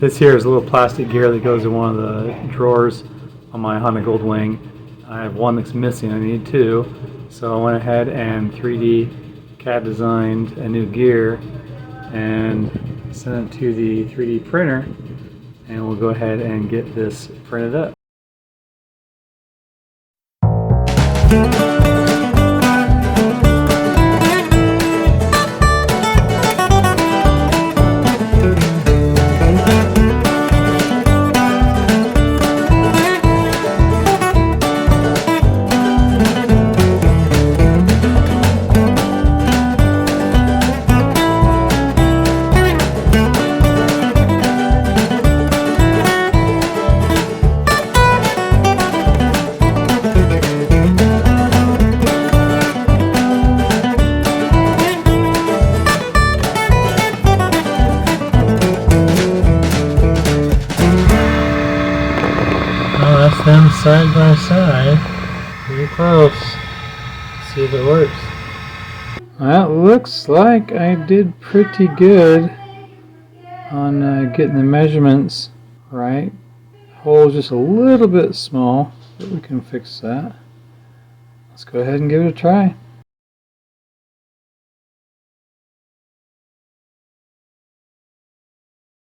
This here is a little plastic gear that goes in one of the drawers on my Honda Goldwing. I have one that's missing, I need two. So I went ahead and 3D CAD designed a new gear and sent it to the 3D printer, and we'll go ahead and get this printed up. That's them side by side. Pretty close. Let's see if it works. Well, it looks like I did pretty good on getting the measurements right. The hole's just a little bit small, but we can fix that. Let's go ahead and give it a try.